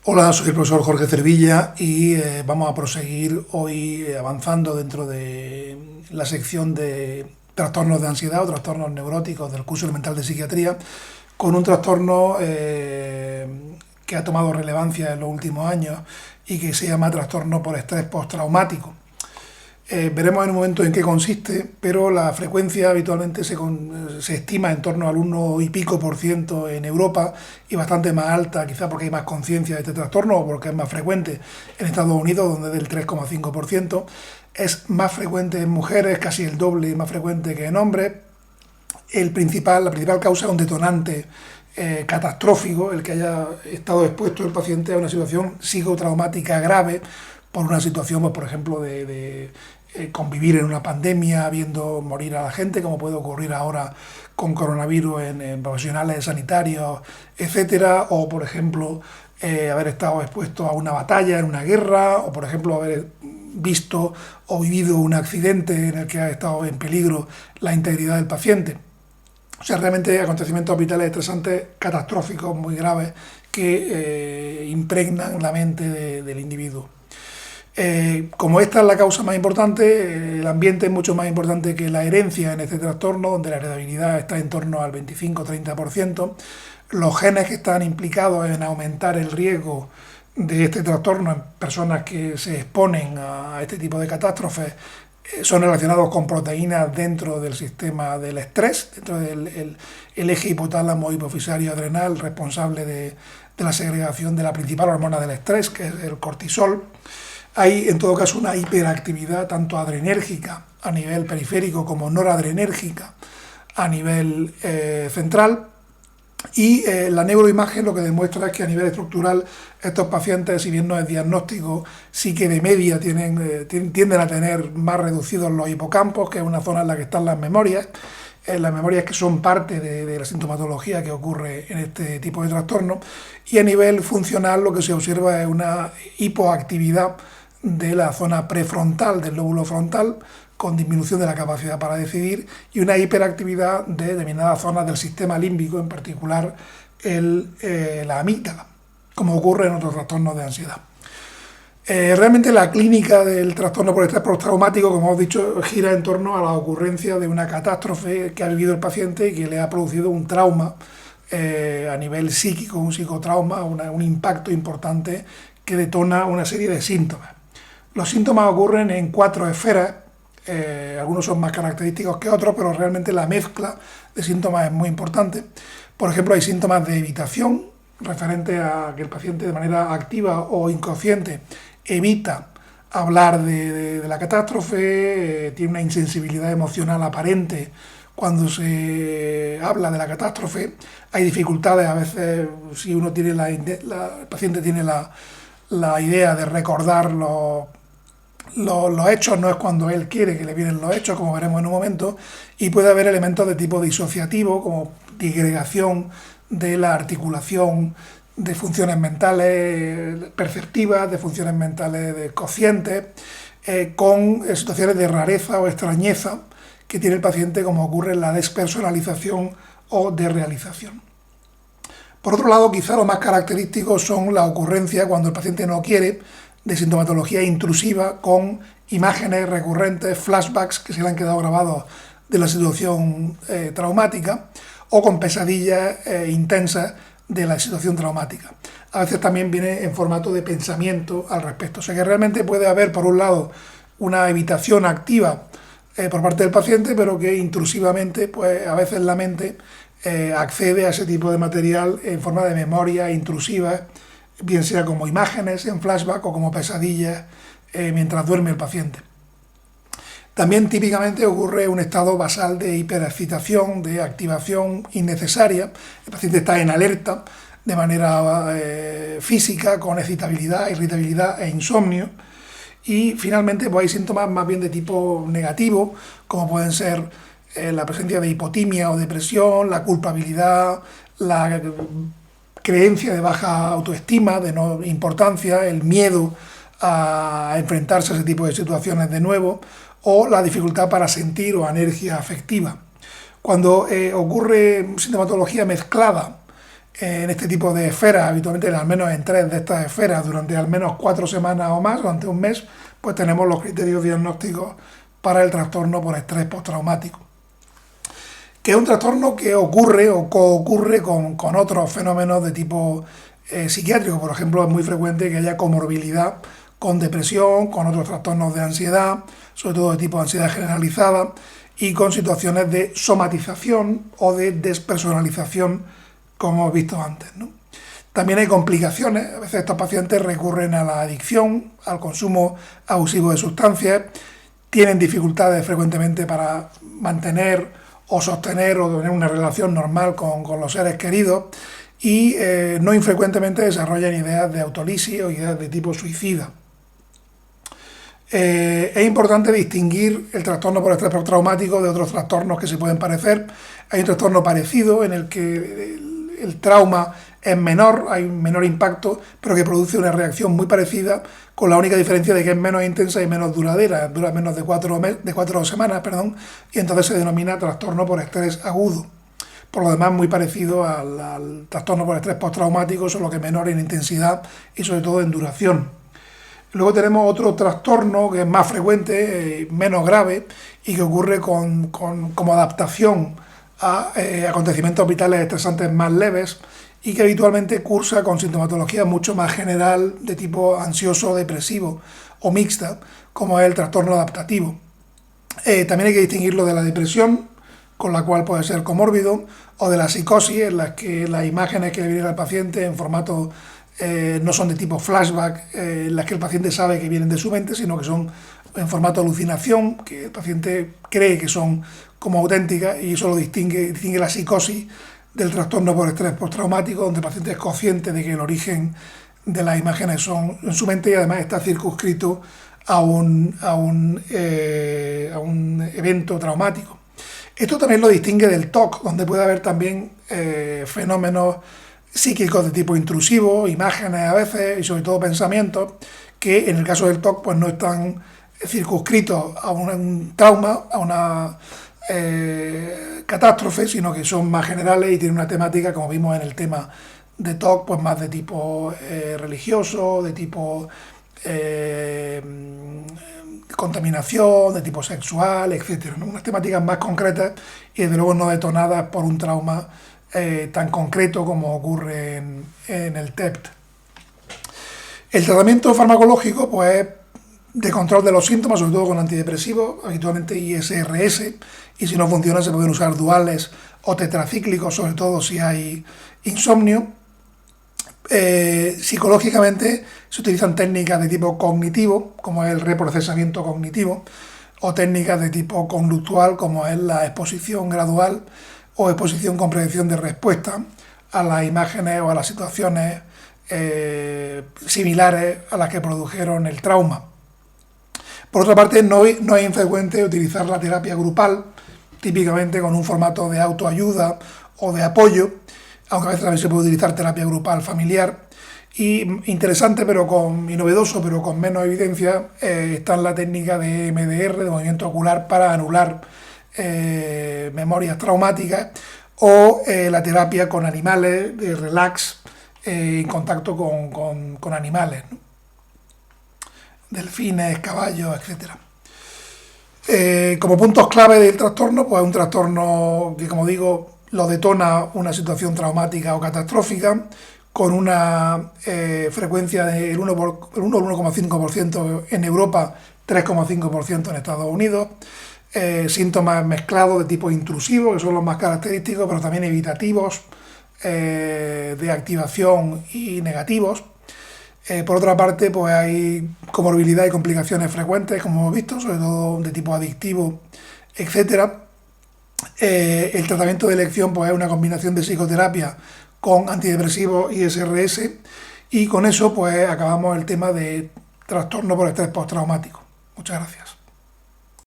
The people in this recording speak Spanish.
Hola, soy el profesor Jorge Cervilla y vamos a proseguir hoy avanzando dentro de la sección de trastornos de ansiedad o trastornos neuróticos del curso elemental de psiquiatría con un trastorno que ha tomado relevancia en los últimos años y que se llama trastorno por estrés postraumático. Veremos en un momento en qué consiste, pero la frecuencia habitualmente se estima en torno al 1 y pico % en Europa y bastante más alta, quizá porque hay más conciencia de este trastorno o porque es más frecuente en Estados Unidos, donde es del 3,5%. Es más frecuente en mujeres, casi el doble más frecuente que en hombres. La principal causa es un detonante catastrófico, el que haya estado expuesto el paciente a una situación psicotraumática grave por una situación, pues, por ejemplo, de convivir en una pandemia, viendo morir a la gente, como puede ocurrir ahora con coronavirus en profesionales sanitarios, etcétera, o por ejemplo haber estado expuesto a una batalla, en una guerra, o por ejemplo haber visto o vivido un accidente en el que ha estado en peligro la integridad del paciente. O sea, realmente acontecimientos vitales estresantes catastróficos, muy graves, que impregnan la mente del individuo. Como esta es la causa más importante, el ambiente es mucho más importante que la herencia en este trastorno, donde la heredabilidad está en torno al 25-30%. Los genes que están implicados en aumentar el riesgo de este trastorno en personas que se exponen a este tipo de catástrofes son relacionados con proteínas dentro del sistema del estrés, dentro del eje hipotálamo hipofisario adrenal responsable de la segregación de la principal hormona del estrés, que es el cortisol. Hay, en todo caso, una hiperactividad tanto adrenérgica a nivel periférico como noradrenérgica a nivel central. Y la neuroimagen lo que demuestra es que a nivel estructural estos pacientes, si bien no es diagnóstico, sí que de media tienden a tener más reducidos los hipocampos, que es una zona en la que están las memorias que son parte de la sintomatología que ocurre en este tipo de trastorno. Y a nivel funcional lo que se observa es una hipoactividad de la zona prefrontal, del lóbulo frontal, con disminución de la capacidad para decidir, y una hiperactividad de determinadas zonas del sistema límbico, en particular la amígdala, como ocurre en otros trastornos de ansiedad. Realmente la clínica del trastorno por estrés postraumático, como hemos dicho, gira en torno a la ocurrencia de una catástrofe que ha vivido el paciente y que le ha producido un trauma a nivel psíquico, un psicotrauma, un impacto importante que detona una serie de síntomas. Los síntomas ocurren en 4 esferas, algunos son más característicos que otros, pero realmente la mezcla de síntomas es muy importante. Por ejemplo, hay síntomas de evitación, referente a que el paciente de manera activa o inconsciente evita hablar de la catástrofe, tiene una insensibilidad emocional aparente cuando se habla de la catástrofe. Hay dificultades a veces, si uno tiene el paciente tiene la idea de recordar los hechos, no es cuando él quiere que le vienen los hechos, como veremos en un momento, y puede haber elementos de tipo disociativo, como disgregación de la articulación de funciones mentales perceptivas, de funciones mentales de conscientes, con situaciones de rareza o extrañeza que tiene el paciente, como ocurre en la despersonalización o desrealización. Por otro lado, quizá lo más característico son la ocurrencia, cuando el paciente no quiere, de sintomatología intrusiva con imágenes recurrentes, flashbacks que se le han quedado grabados de la situación traumática, o con pesadillas intensas de la situación traumática. A veces también viene en formato de pensamiento al respecto. O sea que realmente puede haber, por un lado, una evitación activa por parte del paciente, pero que intrusivamente, pues a veces la mente accede a ese tipo de material en forma de memoria intrusiva, bien sea como imágenes en flashback o como pesadillas mientras duerme el paciente. También típicamente ocurre un estado basal de hiperexcitación, de activación innecesaria. El paciente está en alerta de manera física, con excitabilidad, irritabilidad e insomnio. Y finalmente pues hay síntomas más bien de tipo negativo, como pueden ser la presencia de hipotimia o depresión, la culpabilidad, la creencia de baja autoestima, de no importancia, el miedo a enfrentarse a ese tipo de situaciones de nuevo, o la dificultad para sentir o anergia afectiva. Cuando ocurre sintomatología mezclada en este tipo de esferas, habitualmente al menos en 3 de estas esferas, durante al menos 4 semanas o más, durante un mes, pues tenemos los criterios diagnósticos para el trastorno por estrés postraumático, que es un trastorno que ocurre o coocurre con otros fenómenos de tipo psiquiátrico. Por ejemplo, es muy frecuente que haya comorbilidad con depresión, con otros trastornos de ansiedad, sobre todo de tipo ansiedad generalizada, y con situaciones de somatización o de despersonalización, como hemos visto antes, ¿no? También hay complicaciones. A veces estos pacientes recurren a la adicción, al consumo abusivo de sustancias, tienen dificultades frecuentemente para mantener o sostener o tener una relación normal con los seres queridos, y no infrecuentemente desarrollan ideas de autolisis o ideas de tipo suicida. Es importante distinguir el trastorno por estrés postraumático de otros trastornos que se pueden parecer. Hay un trastorno parecido en el que el trauma es menor, hay un menor impacto, pero que produce una reacción muy parecida, con la única diferencia de que es menos intensa y menos duradera, dura menos de 4 semanas, y entonces se denomina trastorno por estrés agudo. Por lo demás, muy parecido al trastorno por estrés postraumático, solo que menor en intensidad y sobre todo en duración. Luego tenemos otro trastorno que es más frecuente, menos grave, y que ocurre como adaptación a acontecimientos vitales estresantes más leves, y que habitualmente cursa con sintomatología mucho más general de tipo ansioso, depresivo o mixta, como es el trastorno adaptativo. También hay que distinguirlo de la depresión, con la cual puede ser comórbido, o de la psicosis, en las que las imágenes que le vienen al paciente en formato no son de tipo flashback, en las que el paciente sabe que vienen de su mente, sino que son en formato alucinación, que el paciente cree que son como auténticas, y eso lo distingue la psicosis del trastorno por estrés postraumático, donde el paciente es consciente de que el origen de las imágenes son en su mente y además está circunscrito a un evento traumático. Esto también lo distingue del TOC, donde puede haber también fenómenos psíquicos de tipo intrusivo, imágenes a veces y sobre todo pensamientos, que en el caso del TOC pues no están circunscritos a un trauma, a una catástrofe, sino que son más generales y tienen una temática, como vimos en el tema de TOC, pues más de tipo religioso, de tipo contaminación, de tipo sexual, etcétera, ¿no? Unas temáticas más concretas y desde luego no detonadas por un trauma tan concreto como ocurre en el TEPT. El tratamiento farmacológico pues de control de los síntomas, sobre todo con antidepresivos, habitualmente ISRS, y si no funciona se pueden usar duales o tetracíclicos, sobre todo si hay insomnio. Psicológicamente se utilizan técnicas de tipo cognitivo, como es el reprocesamiento cognitivo, o técnicas de tipo conductual, como es la exposición gradual o exposición con predicción de respuesta a las imágenes o a las situaciones similares a las que produjeron el trauma. Por otra parte, no es infrecuente utilizar la terapia grupal, típicamente con un formato de autoayuda o de apoyo, aunque a veces también se puede utilizar terapia grupal familiar. Y interesante y novedoso, pero con menos evidencia, está la técnica de MDR, de movimiento ocular, para anular memorias traumáticas, o la terapia con animales, de relax, en contacto con animales, ¿no? Delfines, caballos, etc. Como puntos clave del trastorno, pues un trastorno que, como digo, lo detona una situación traumática o catastrófica, con una frecuencia del 1 al 1,5% en Europa, 3,5% en Estados Unidos, síntomas mezclados de tipo intrusivo, que son los más característicos, pero también evitativos, de activación y negativos. Por otra parte, pues hay comorbilidad y complicaciones frecuentes, como hemos visto, sobre todo de tipo adictivo, etcétera. El tratamiento de elección pues es una combinación de psicoterapia con antidepresivos y ISRS, y con eso pues acabamos el tema de trastorno por estrés postraumático. Muchas gracias.